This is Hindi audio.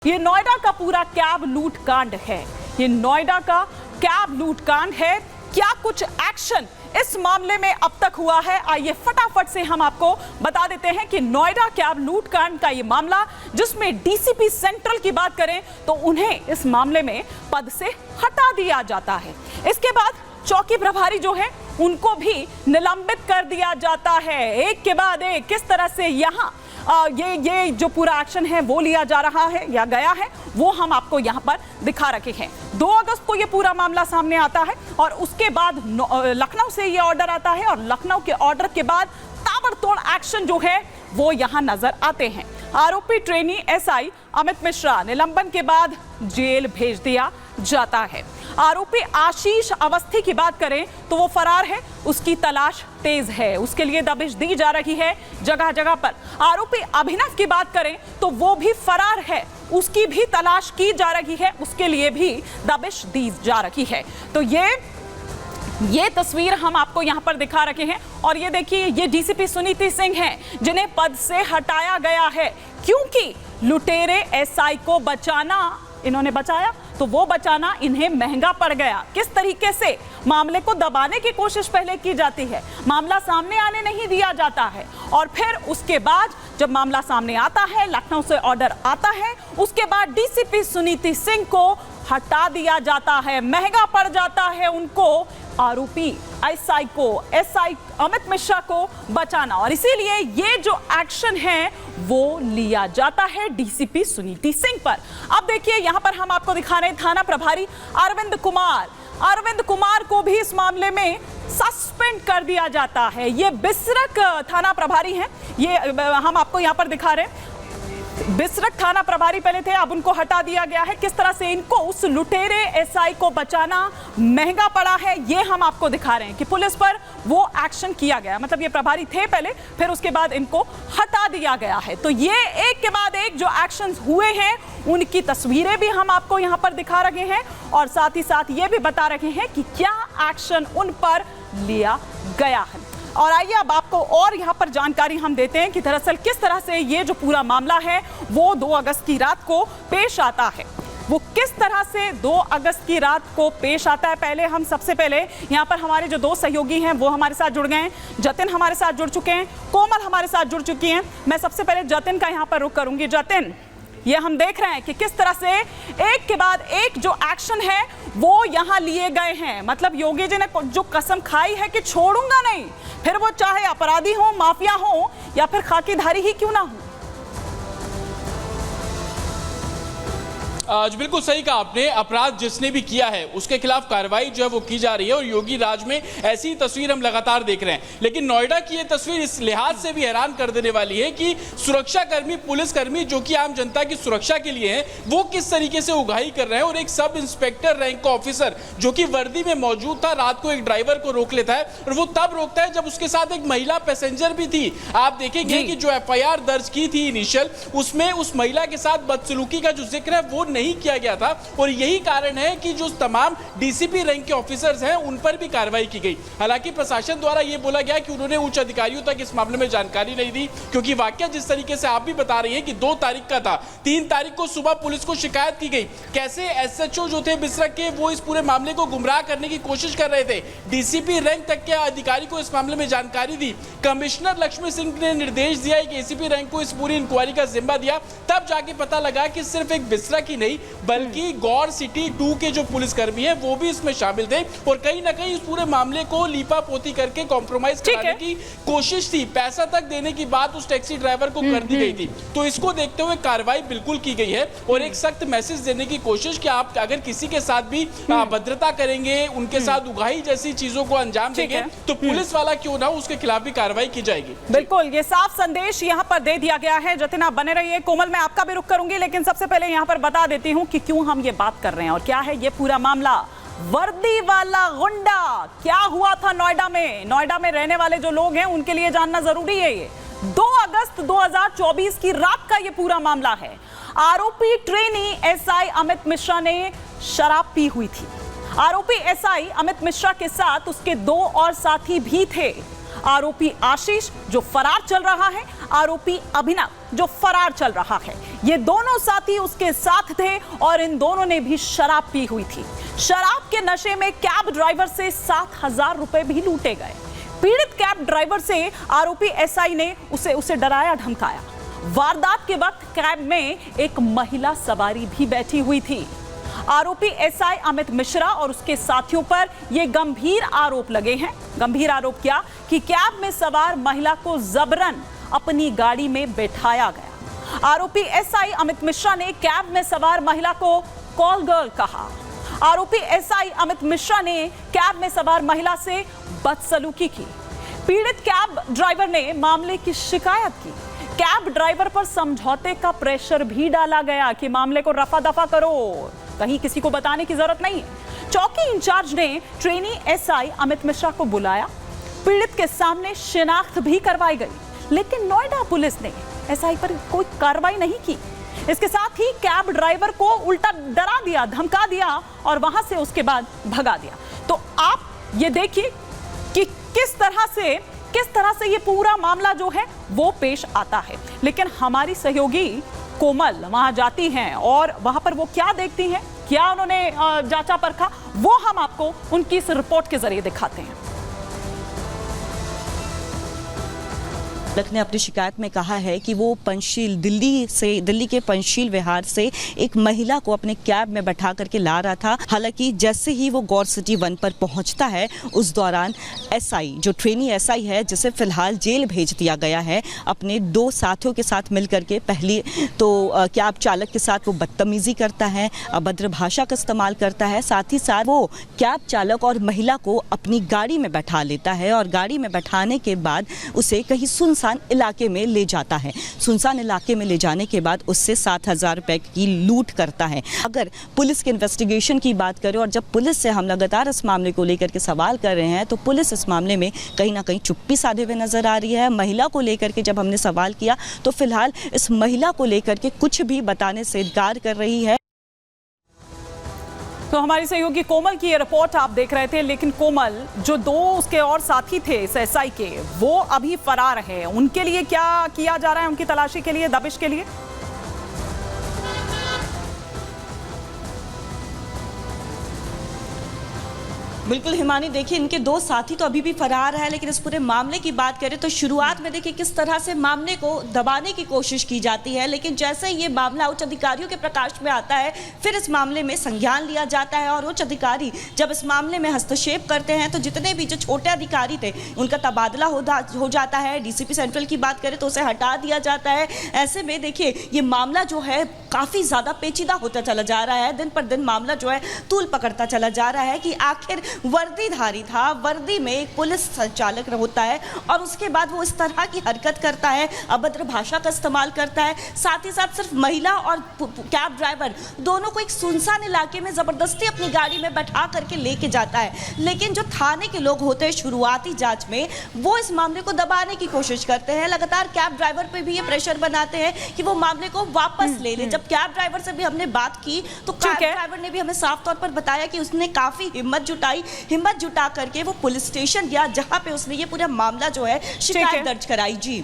ये नोएडा का पूरा कैब लूट कांड है। ये नोएडा का कैब लूट कांड है। क्या कुछ एक्शन इस मामले में अब तक हुआ है, आइए फटाफट से हम आपको बता देते हैं कि नोएडा कैब लूट कांड का ये मामला, जिसमें डीसीपी सेंट्रल की बात करें तो उन्हें इस मामले में पद से हटा दिया जाता है। इसके बाद चौकी प्रभारी जो है उनको भी निलंबित कर दिया जाता है। एक के बाद एक किस तरह से यहाँ ये जो पूरा एक्शन है वो लिया जा रहा है या गया है, वो हम आपको यहाँ पर दिखा रखे हैं। 2 अगस्त को ये पूरा मामला सामने आता है और उसके बाद लखनऊ से ये ऑर्डर आता है और लखनऊ के ऑर्डर के बाद ताबड़तोड़ एक्शन जो है वो यहाँ नजर आते हैं। आरोपी ट्रेनी एसआई अमित मिश्रा निलंबन के बाद जेल भेज दिया जाता है। आरोपी आशीष अवस्थी की बात करें तो वो फरार है, उसकी तलाश तेज है, उसके लिए दबिश दी जा रही है जगह जगह पर। आरोपी अभिनव की बात करें तो वो भी फरार है, उसकी भी तलाश की जा रही है, उसके लिए भी दबिश दी जा रही है। तो ये तस्वीर हम आपको यहां पर दिखा रखे हैं और ये देखिए, ये डीसीपी सुनीति सिंह हैं जिन्हें पद से हटाया गया है क्योंकि लुटेरे एसआई को इन्होंने बचाया तो वो बचाना इन्हें महंगा पड़ गया। किस तरीके से मामले को दबाने की कोशिश पहले की जाती है, मामला सामने आने नहीं दिया जाता है और फिर उसके बाद जब मामला सामने आता है, लखनऊ से ऑर्डर आता है, उसके बाद डीसीपी सुनीति सिंह को हटा दिया जाता है, महंगा पड़ जाता है उनको आरोपी एसआई अमित मिश्रा को बचाना और इसीलिए ये जो एक्शन है वो लिया जाता है डीसीपी सुनीति सिंह पर। अब देखिए यहां पर हम आपको दिखा रहे हैं थाना प्रभारी अरविंद कुमार को भी इस मामले में सस्पेंड कर दिया जाता है। ये बिसरक थाना प्रभारी हैं, ये हम आपको यहां पर दिखा रहे हैं। बिसरक थाना प्रभारी पहले थे, अब उनको हटा दिया गया है। किस तरह से इनको उस लुटेरे एसआई को बचाना महंगा पड़ा है, ये हम आपको दिखा रहे हैं कि पुलिस पर वो एक्शन किया गया। मतलब ये प्रभारी थे पहले, फिर उसके बाद इनको हटा दिया गया है। तो ये एक के बाद एक जो एक्शंस हुए हैं उनकी तस्वीरें भी हम आपको यहाँ पर दिखा रहे हैं और साथ ही साथ ये भी बता रहे हैं कि क्या एक्शन उन पर लिया गया है। और आइए अब आपको और यहाँ पर जानकारी हम देते हैं कि दरअसल किस तरह से ये जो पूरा मामला है वो 2 अगस्त की रात को पेश आता है। वो किस तरह से 2 अगस्त की रात को पेश आता है, पहले हम सबसे पहले यहाँ पर हमारे जो 2 सहयोगी हैं वो हमारे साथ जुड़ गए हैं। जतिन हमारे साथ जुड़ चुके हैं, कोमल हमारे साथ जुड़ चुकी हैं। मैं सबसे पहले जतिन का यहाँ पर रुख करूंगी। जतिन, ये हम देख रहे हैं कि किस तरह से एक के बाद एक जो एक्शन है वो यहाँ लिए गए हैं। मतलब योगी जी ने जो कसम खाई है कि छोड़ूंगा नहीं, फिर वो चाहे अपराधी हो, माफिया हो या फिर खाकीधारी ही क्यों ना हो। बिल्कुल सही कहा आपने, अपराध जिसने भी किया है उसके खिलाफ कार्रवाई जो है वो की जा रही है और योगी राज में ऐसी तस्वीर हम लगातार देख रहे हैं। लेकिन नोएडा की ये तस्वीर इस लिहाज से भी हैरान कर देने वाली है कि सुरक्षाकर्मी, पुलिसकर्मी जो कि आम जनता की सुरक्षा के लिए हैं, वो किस तरीके से उगाही कर रहे हैं। और एक सब इंस्पेक्टर रैंक का ऑफिसर जो कि वर्दी में मौजूद था, रात को एक ड्राइवर को रोक लेता है और वो तब रोकता है जब उसके साथ एक महिला पैसेंजर भी थी। आप देखेंगे कि जो एफआईआर दर्ज की थी इनिशियल, उसमें उस महिला के साथ बदसलूकी का जो जिक्र है वो नहीं किया गया था और यही कारण है कि जो तमाम डीसीपी रैंक के ऑफिसर्स हैं उन पर भी कार्रवाई की गई। हालांकि प्रशासन द्वारा यह बोला गया कि उन्होंने उच्च अधिकारियों तक इस मामले में जानकारी नहीं दी, क्योंकि वाकया जिस तरीके से आप भी बता रही हैं कि 2 तारीख का था, 3 तारीख को सुबह पुलिस को शिकायत की गई। कैसे एसएचओ जो थे बिसरक के, वो इस पूरे मामले को गुमराह करने की कोशिश कर रहे थे। डीसीपी रैंक तक के अधिकारी को इस मामले में जानकारी दी। कमिश्नर लक्ष्मी सिंह ने निर्देश दिया, एक एसीपी रैंक को इस पूरी इंक्वायरी का जिम्मा दिया। तब जाके पता लगा कि सिर्फ एक बिसरक ही नहीं बल्कि गौर सिटी 2 के जो पुलिसकर्मी हैं वो भी इसमें शामिल थे और कहीं ना कहीं इस पूरे मामले को लीपापोती करके कॉम्प्रोमाइज कराने की कोशिश थी। पैसा तक देने की बात उस टैक्सी ड्राइवर को कर दी गई थी। तो इसको देखते हुए कार्रवाई बिल्कुल की गई है और एक सख्त मैसेज देने की कोशिश कि आप अगर किसी के साथ भी भद्रता करेंगे, उनके साथ उगाही जैसी चीजों को अंजाम देंगे तो पुलिस वाला क्यों ना हो, उसके खिलाफ भी कार्रवाई की जाएगी। बिल्कुल, ये साफ संदेश यहाँ पर दे दिया गया है। जतिन, आप बने रहिए। कोमल, मैं आपका भी रुख करूंगी, लेकिन सबसे पहले यहाँ पर बता देती हूँ कि क्यों हम ये बात कर रहे हैं और क्या है ये पूरा मामला। वर्दी वाला गुंडा क्या हुआ था नोएडा में रहने वाले जो लोग हैं उनके लिए जानना जरूरी है। ये 2 अगस्त 2024 की रात का ये पूरा मामला है। आरोपी ट्रेनी एसआई अमित मिश्रा ने शराब पी हुई थी। आरोपी एसआई अमित मिश्रा के साथ उसके 2 और साथी भी थे। आरोपी आशीष जो फरार चल रहा है, आरोपी अभिनव जो फरार चल रहा है। ये दोनों साथी उसके साथ थे और इन दोनों ने भी शराब पी हुई थी। शराब के नशे में कैब ड्राइवर से 7,000 रुपए भी लूटे गए। पीड़ित कैब ड्राइवर से आरोपी एसआई ने उसे डराया धमकाया। वारदात के वक्त कैब में एक महिला सवारी भी बैठी हुई थी। आरोपी एसआई अमित मिश्रा और उसके साथियों पर यह गंभीर आरोप लगे हैं। गंभीर आरोप क्या कि कैब में सवार महिला को जबरन अपनी गाड़ी में बैठाया गया। आरोपी एसआई अमित मिश्रा ने कैब में सवार महिला को कॉल गर्ल कहा। आरोपी एसआई अमित मिश्रा ने कैब में सवार महिला से बदसलूकी की। पीड़ित कैब ड्राइवर ने मामले की शिकायत की। कैब ड्राइवर पर समझौते का प्रेशर भी डाला गया कि मामले को रफा दफा करो, कहीं किसी को बताने की जरूरत नहीं है। चौकी इंचार्ज ने ट्रेनी एसआई अमित मिश्रा को बुलाया। पीड़ित के सामने शिनाख्त भी करवाई गई, लेकिन नोएडा पुलिस ने एसआई पर कोई कार्रवाई नहीं की। इसके साथ ही कैब ड्राइवर को उल्टा डरा दिया, धमका दिया और वहां से उसके बाद भगा दिया। तो आप ये देखिए कि किस तरह से ये पूरा मामला जो है वो पेश आता है। लेकिन हमारी सहयोगी कोमल वहां जाती हैं और वहां पर वो क्या देखती हैं, क्या उन्होंने जांचा परखा, वो हम आपको उनकी इस रिपोर्ट के जरिए दिखाते हैं। ने अपनी शिकायत में कहा है कि वो दिल्ली के पंचशील विहार से एक महिला को अपने कैब में बैठा करके ला रहा था। हालांकि जैसे ही वो गौर सिटी 1 पर पहुंचता है, उस दौरान एसआई जो ट्रेनी एसआई है, जिसे फिलहाल जेल भेज दिया गया है, अपने 2 साथियों के साथ मिलकर के पहले तो कैब चालक के साथ वो बदतमीजी करता है, अभद्र भाषा का इस्तेमाल करता है। साथ ही साथ वो कैब चालक और महिला को अपनी गाड़ी में बैठा लेता है और गाड़ी में बैठाने के बाद उसे कहीं सुनसान इलाके में ले जाता है। सुनसान इलाके में ले जाने के बाद उससे 7,000 रुपए की लूट करता है। अगर पुलिस के इन्वेस्टिगेशन की बात करें और जब पुलिस से हम लगातार इस मामले को लेकर के सवाल कर रहे हैं, तो पुलिस इस मामले में कहीं ना कहीं चुप्पी साधे हुए नजर आ रही है। महिला को लेकर के जब हमने सवाल किया तो फिलहाल इस महिला को लेकर के कुछ भी बताने से इनकार कर रही है। तो हमारी सहयोगी कोमल की ये रिपोर्ट आप देख रहे थे। लेकिन कोमल, जो 2 उसके और साथी थे इस एसआई के, वो अभी फरार हैं। उनके लिए क्या किया जा रहा है, उनकी तलाशी के लिए, दबिश के लिए? बिल्कुल हिमानी, देखिए इनके 2 साथी तो अभी भी फरार है, लेकिन इस पूरे मामले की बात करें तो शुरुआत में देखिए किस तरह से मामले को दबाने की कोशिश की जाती है। लेकिन जैसे ये मामला उच्च अधिकारियों के प्रकाश में आता है, फिर इस मामले में संज्ञान लिया जाता है और उच्च अधिकारी जब इस मामले में हस्तक्षेप करते हैं तो जितने भी जो छोटे अधिकारी थे उनका तबादला हो जाता है। डीसीपी सेंट्रल की बात करें तो उसे हटा दिया जाता है। ऐसे में देखिए ये मामला जो है काफ़ी ज़्यादा पेचीदा होता चला जा रहा है। दिन पर दिन मामला जो है तूल पकड़ता चला जा रहा है कि आखिर वर्दीधारी था, वर्दी में एक पुलिस संचालक होता है और उसके बाद वो इस तरह की हरकत करता है, अभद्र भाषा का इस्तेमाल करता है। साथ ही साथ सिर्फ महिला और कैब ड्राइवर दोनों को एक सुनसान इलाके में ज़बरदस्ती अपनी गाड़ी में बैठा करके लेके जाता है। लेकिन जो थाने के लोग होते हैं शुरुआती जांच में, वो इस मामले को दबाने की कोशिश करते हैं। लगातार कैब ड्राइवर पे भी ये प्रेशर बनाते हैं कि वो मामले को वापस ले ले। जब कैब ड्राइवर से भी हमने बात की तो कैब ड्राइवर ने भी हमें साफ तौर पर बताया कि उसने काफ़ी हिम्मत जुटा करके वो पुलिस स्टेशन गया, जहां पे उसने ये पूरा मामला जो है शिकायत दर्ज कराई। जी